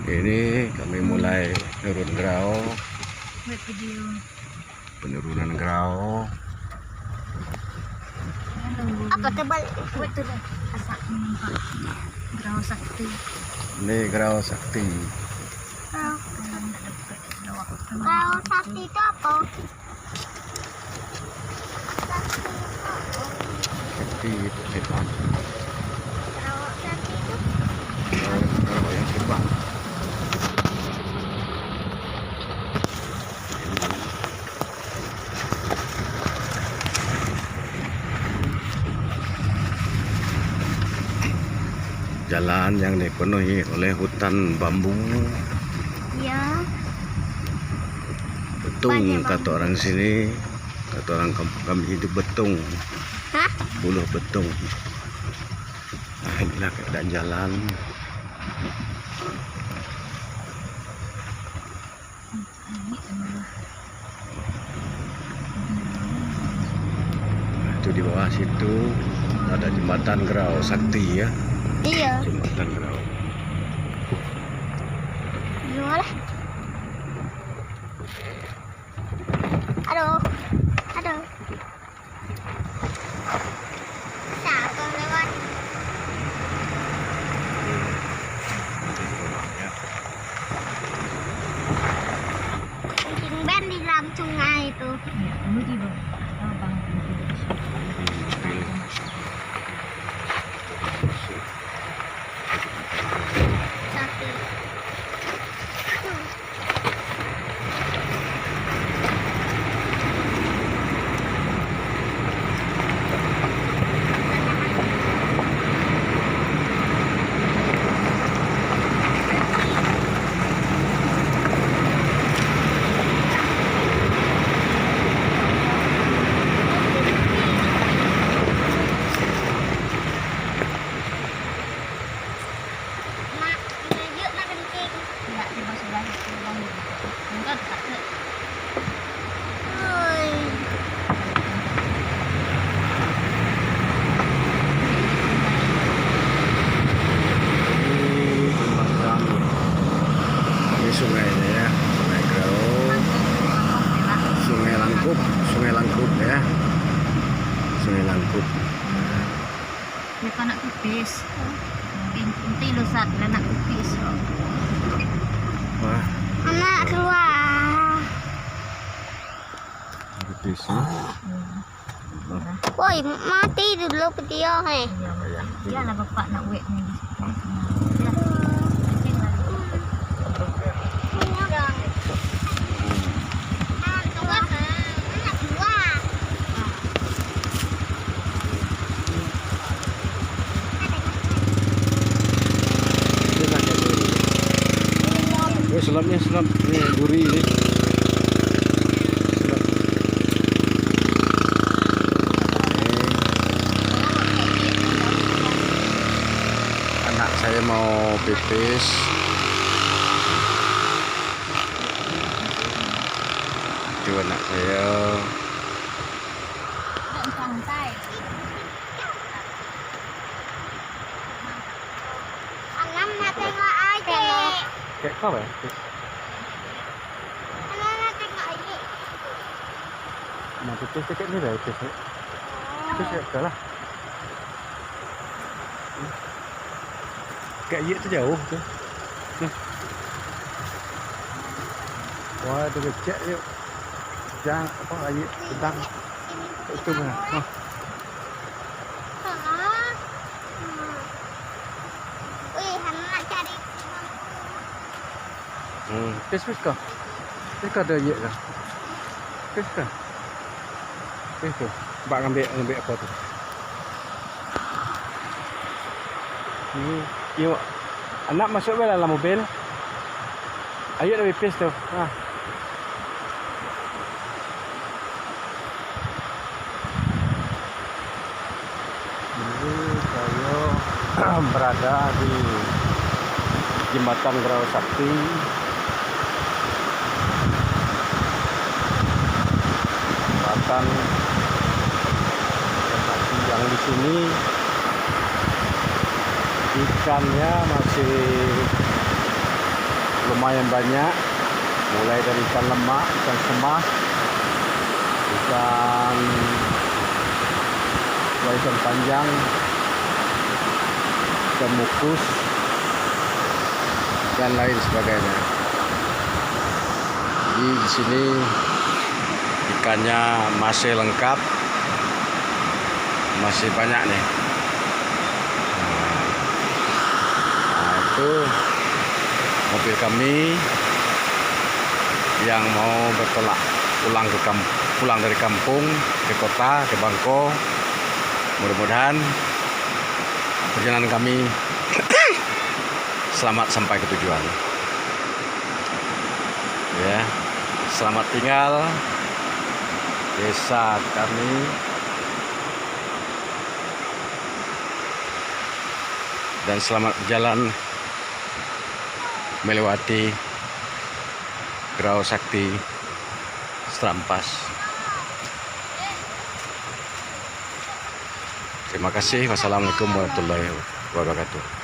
Ini kami mulai turun gerau, Buat video. penurunan gerau. Apa tebal? Buat turun. Asak menimpa. Gerau sakti. Ini gerau sakti. Gerau sakti itu apa? Sakti itu hebat. Gerau sakti itu? Gerau yang hebat. Jalan yang dipenuhi oleh hutan bambu. Ya. Betung Banyak kata bambu. orang sini, kata orang kampung kami itu betung, Hah? buluh betung. Nah, inilah keadaan jalan. Nah, itu di bawah situ ada jembatan Gerau Sakti ya, Iya. jembatan Gerau. Gimana? Aduh. Aduh. Siapa lewat? Kucing Ben di dalam sungai itu. Ya, ini di bawah. Sakti. Mak, yuk nak kencing. Tidak di bawah sebelah itu bambu. Enggak tak ke. Oi. Ini jembatan, ini sungainya ya, Sungai Gerau, Sungai Langkup, Sungai Langkup ya, Sungai Langkup. Dia kan nak pipis. Inti lu saat dia nak pipis. Wah, Anak keluar. betis ya. Woi, mati dulu video he. Dia lah bapak nak wet ni. Ini nak jadi. Selamnya selam, ini duri ini. Selam. Anak saya mau pipis. Itu anak saya. Santai. Anam nak tengok aja. Kayak kau ya? Anam nak tengok aja. Mau pipis dekat ni dah pipis. Pipis dekat lah. Kayak ye tu jauh tu. Wah, tu kecek je. Jangan apa air sedang itu mana? Oh, Wih, Hana nak cari. pis kau. Pis kau ada air kah? Pis kau. Pis tu. Bak ngambil apa tu? Ni, yuk. Anak masuk dalam mobil. Ayo dah pis tu. Ha. Saya berada di jembatan Gerau Sakti. Jembatan yang di sini ikannya masih lumayan banyak, mulai dari ikan lemak, ikan semah, ikan panjang, ikan mukus, dan lain sebagainya. Jadi di sini ikannya masih lengkap, masih banyak nih. Nah, itu mobil kami yang mau bertolak pulang dari kampung ke kota, ke Bangko. Mudah-mudahan perjalanan kami selamat sampai ke tujuan. Ya, selamat tinggal desa kami. Dan selamat jalan melewati Grau Sakti Serampas. Terima kasih. Wassalamualaikum warahmatullahi wabarakatuh.